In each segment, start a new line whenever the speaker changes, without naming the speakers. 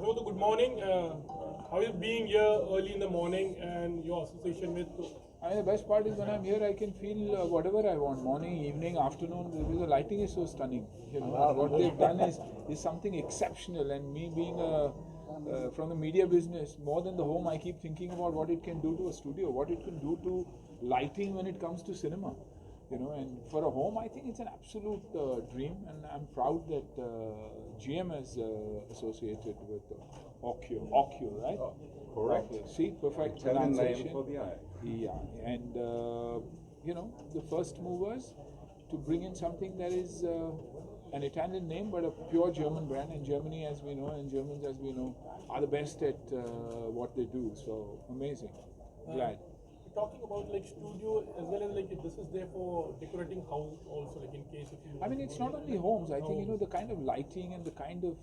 Hello, good morning. How is being here early in the morning and your association with?
The best part is when I'm here, I can feel whatever I want, morning, evening, afternoon. Because the lighting is so stunning. You know, what they've done is something exceptional. And me being from the media business, more than the home, I keep thinking about what it can do to a studio, what it can do to lighting when it comes to cinema. You know, and for a home, I think it's an absolute dream, and I'm proud that GM is associated with Occhio, right?
Correct.
Occhio. See, perfect
Italian
pronunciation.
name for the eye.
Yeah, and you know, the first movers to bring in something that is an Italian name but a pure German brand. And Germany, as we know, and Germans, as we know, are the best at what they do. So amazing. Glad.
Talking about like studio as well as like this is there for decorating house also, like in case if you.
I mean, it's not only homes. I think, you know, the kind of lighting and the kind of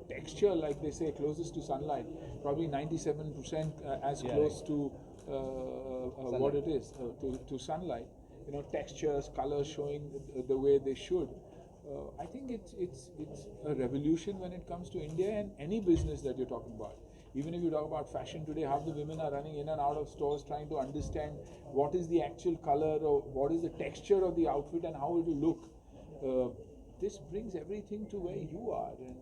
texture, like they say, closest to sunlight, probably 97% as close to what it is to sunlight. You know, textures, colors showing the way they should. I think it's a revolution when it comes to India and any business that you're talking about. Even if you talk about fashion today, half the women are running in and out of stores trying to understand what is the actual color or what is the texture of the outfit and how it will look. This brings everything to where you are, and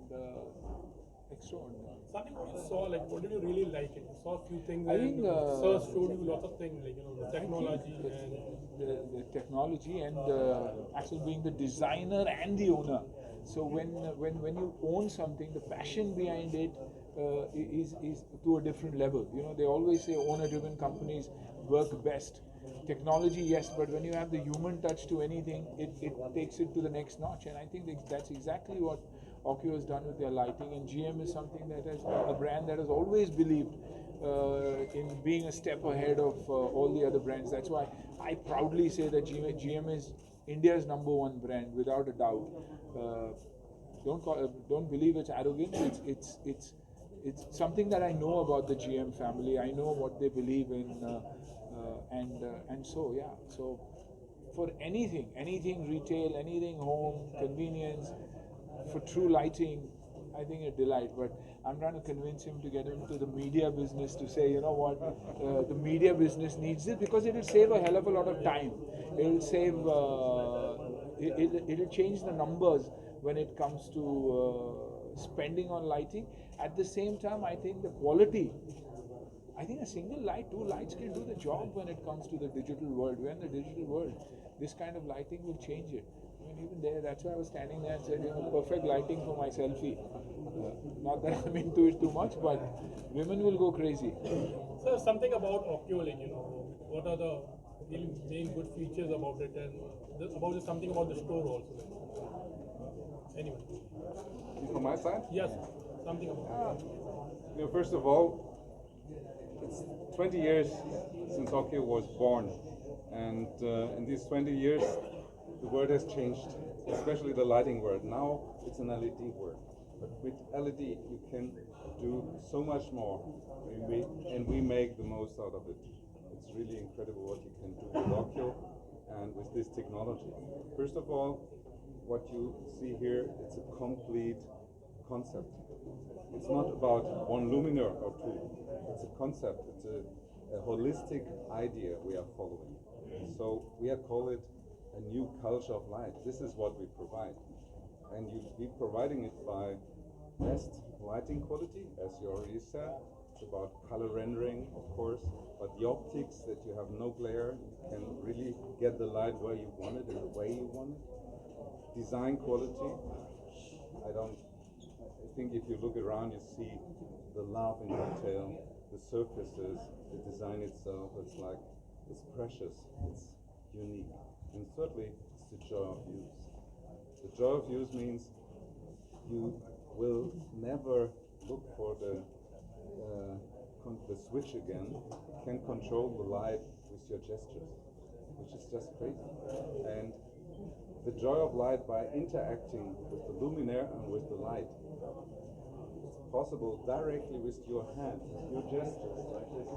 extraordinary.
Something what you saw, like what did you really like it? You saw a few things.
I think
Sir showed you lots of things, like you know, the technology and
the technology, and Axel being the designer and the owner. So when you own something, the passion behind it is to a different level. You know, they always say owner-driven companies work best. Technology, yes, but when you have the human touch to anything, it takes it to the next notch. And I think that's exactly what Occhio has done with their lighting. And GM is something that has a brand that has always believed in being a step ahead of all the other brands. That's why I proudly say that GM is India's #1 brand, without a doubt. Don't believe it's arrogant. It's something that I know about the GM family. I know what they believe in, and so yeah. So for anything retail, anything home, convenience, for true lighting, I think a delight. But I'm trying to convince him to get into the media business, to say, you know what, the media business needs it because it will save a hell of a lot of time. It will save. It'll change the numbers when it comes to spending on lighting. At the same time, I think the quality. I think a single light, two lights can do the job when it comes to the digital world. We're in the digital world. This kind of lighting will change it. I mean, even there, that's why I was standing there and said, you know, perfect lighting for my selfie. Not that I'm into it too much, but women will go crazy.
so something about Occhio, like you know, what are the really main good features about it, and something about the store also. Anyway,
From my side?
yes, something about.
You know, first of all, it's 20 years since Occhio was born, and in these 20 years, the world has changed, especially the lighting world. Now it's an LED world, but with LED you can do so much more, and we make the most out of it. It's really incredible what you can do with Occhio and with this technology. First of all, what you see here, it's a complete concept. It's not about one luminaire or two. It's a concept. It's a holistic idea we are following. So we are calling it a new culture of light. This is what we provide, and you'll be providing it by best lighting quality, as you already said. It's about color rendering, of course, but the optics, that you have no glare, you can really get the light where you want it in the way you want it. Design quality. I think if you look around, you see the love in detail, the surfaces, the design itself. It's precious, it's unique. And thirdly, it's the joy of use. The joy of use means you will never look for the switch again. You can control the light with your gestures, which is just crazy. And the joy of light by interacting with the luminaire and with the light. It's possible directly with your hand, your gestures, like this.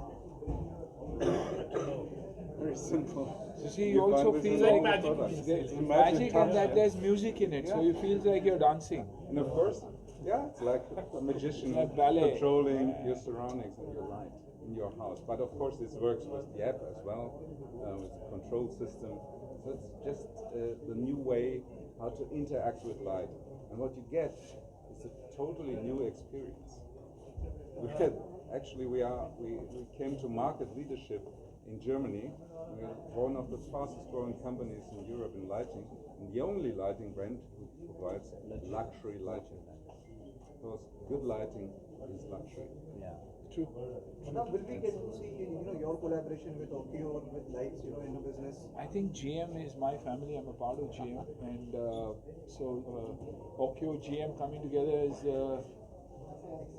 Very simple.
So see, you also feel like
magic.
there's magic and that there's music in it, so you feel like you're dancing.
And of course, Yeah, it's like a magician
Like ballet.
controlling your surroundings and your light in your house. But of course, this works with the app as well, with the control system. So it's just the new way how to interact with light. And what you get is a totally new experience. We came to market leadership in Germany. We are one of the fastest growing companies in Europe in lighting, and the only lighting brand who provides luxury lighting. Because good lighting is luxury.
Yeah.
True.
Now, will we get to see your collaboration with Occhio with lights in the business?
I think GM is my family. I'm a part of GM, and so Occhio GM coming together is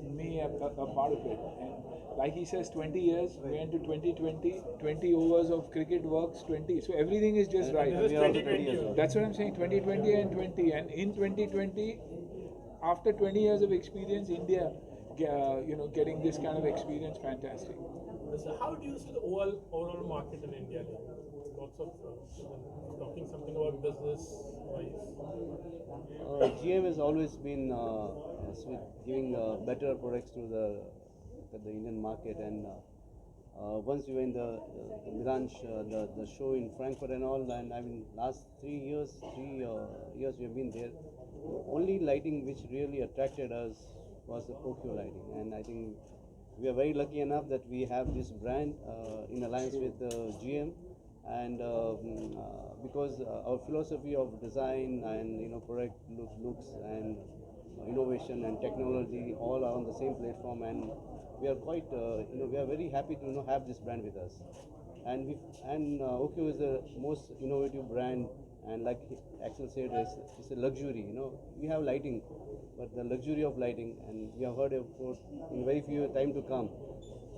me a part of it. And like he says, 20 years. We went to 2020. 20 overs of cricket works. 20. So everything is just right.
This is
We are also
2020.
20 as well.
That's what I'm saying. 2020 and 20, and in 2020, after 20 years of experience, India, getting this kind of experience, fantastic.
So how do you see the overall market in India? Like, lots of talking something about business wise.
GM has always been giving better products to the Indian market, and once we were in the Milan the show in Frankfurt and all, and I mean last 3 years we have been there. Only lighting which really attracted us was the Occhio lighting, and I think we are very lucky enough that we have this brand in alliance with GM, and because our philosophy of design and product looks and innovation and technology all are on the same platform, and we are quite we are very happy to have this brand with us, and Occhio is the most innovative brand, and like Axel said, it's a luxury. We have lighting, but the luxury of lighting, and we have heard about in very few time to come.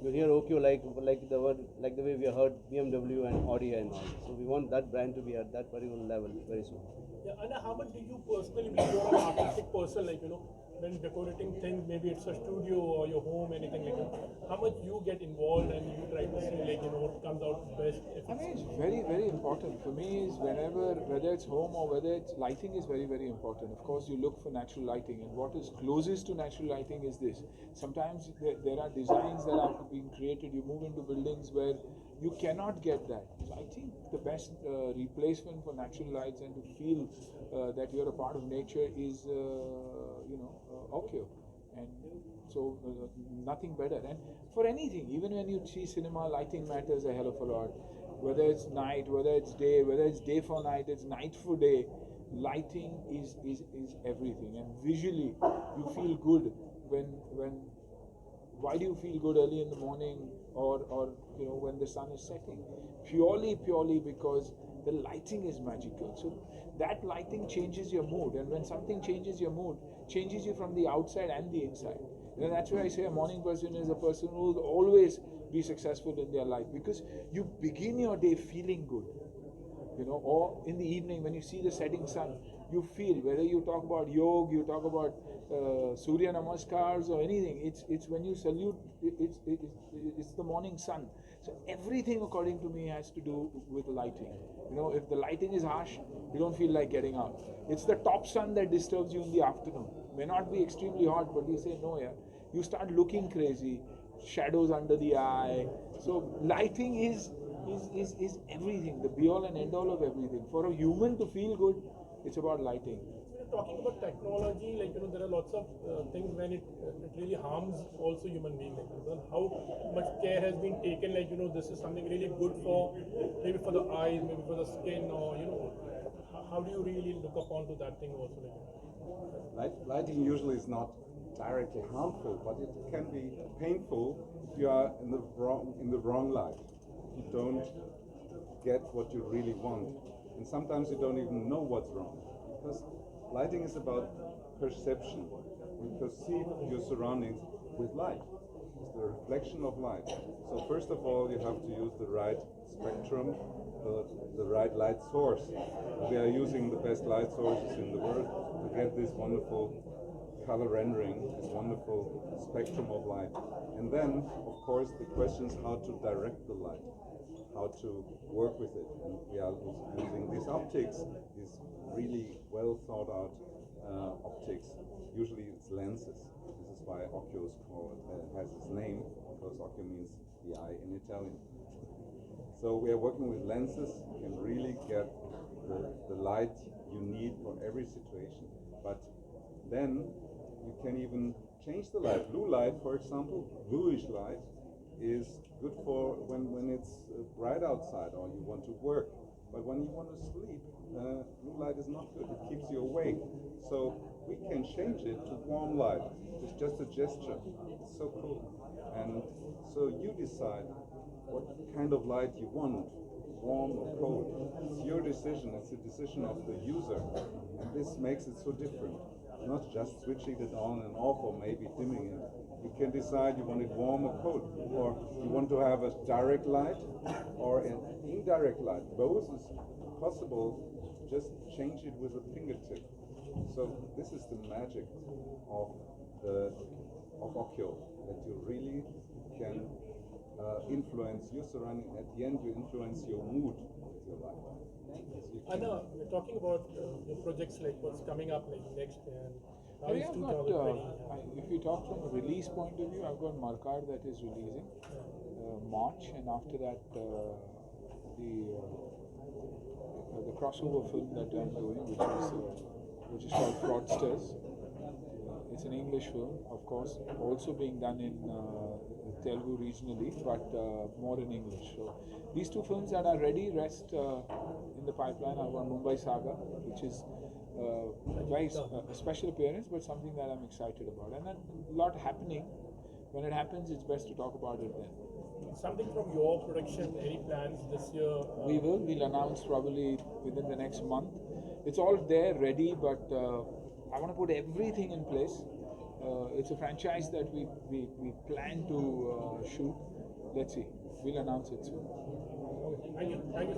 You'll hear Occhio like the way we have heard BMW and Audi and all. So we want that brand to be at that particular level very soon.
Yeah, and how much do you personally believe you're an artistic person, like when decorating things, maybe it's a studio or your home, anything like that. How much you get involved and you try to see what comes out best?
I mean, it's very, very important. For me, is whether it's home or whether it's lighting is very, very important. Of course, you look for natural lighting, and what is closest to natural lighting is this. Sometimes there are designs that are being created. You move into buildings where you cannot get that. So I think the best replacement for natural lights and to feel that you're a part of nature is, Occhio. And so nothing better. And for anything, even when you see cinema, lighting matters a hell of a lot. Whether it's night, whether it's day, whether it's day for night, it's night for day. Lighting is everything. And visually, you feel good when. Why do you feel good early in the morning or when the sun is setting? Purely because the lighting is magical. So that lighting changes your mood, and when something changes your mood, changes you from the outside and the inside. That's why I say a morning person is a person who will always be successful in their life, because you begin your day feeling good. Or in the evening when you see the setting sun, you feel, whether you talk about yoga, you talk about Surya Namaskars or anything, it's when you salute, it's the morning sun. So everything, according to me, has to do with lighting. If the lighting is harsh, you don't feel like getting out. It's the top sun that disturbs you in the afternoon. May not be extremely hot, but you say, no, yeah. You start looking crazy, shadows under the eye. So lighting is everything, the be all and end all of everything. For a human to feel good, it's about lighting.
Talking about technology, there are lots of things when it really harms also human beings. How much care has been taken? This is something really good for maybe for the eyes, maybe for the skin, or how do you really look upon to that thing also?
Lighting usually is not directly harmful, but it can be painful if you are in the wrong light. You don't get what you really want, and sometimes you don't even know what's wrong, because lighting is about perception. You perceive your surroundings with light. It's the reflection of light. So first of all, you have to use the right spectrum, the right light source. We are using the best light sources in the world to get this wonderful color rendering, this wonderful spectrum of light. And then, of course, the question is how to direct the light, how to work with it. And we are using these optics, these really well thought out optics, Usually it's lenses. This is why Occhio is called, has its name, because Occhio means the eye in Italian. So we are working with lenses. You can really get the light you need for every situation. But then you can even change the light. Blue light, for example, bluish light, is good for when it's bright outside or you want to work. But when you want to sleep, blue light is not good. It keeps you awake. So we can change it to warm light. It's just a gesture. It's so cool. And so you decide what kind of light you want, warm or cold. It's your decision. It's a decision of the user. And this makes it so different. Not just switching it on and off or maybe dimming it. You can decide you want it warm or cold, or you want to have a direct light or an indirect light. Both is possible. Just change it with a fingertip. So this is the magic of Occhio, that you really can influence your surrounding. At the end, you influence your mood with your light.
Anna, we're talking about the projects like what's coming up like next and now
I
is
have got,
2020.
if we talk from a release point of view, I've got Markar that is releasing March, and after that the crossover film that I'm doing, which is called Fraudsters. It's an English film, of course, also being done in Telugu regionally, but more in English. So these two films that are ready rest in the pipeline. I've got Mumbai Saga, which is a very special appearance, but something that I'm excited about. And then a lot happening. When it happens, it's best to talk about it then.
Something from your production, any plans this year?
We'll announce probably within the next month. It's all there, ready, but I want to put everything in place. It's a franchise that we plan to shoot. Let's see. We'll announce it soon.
Thank you. Thank you.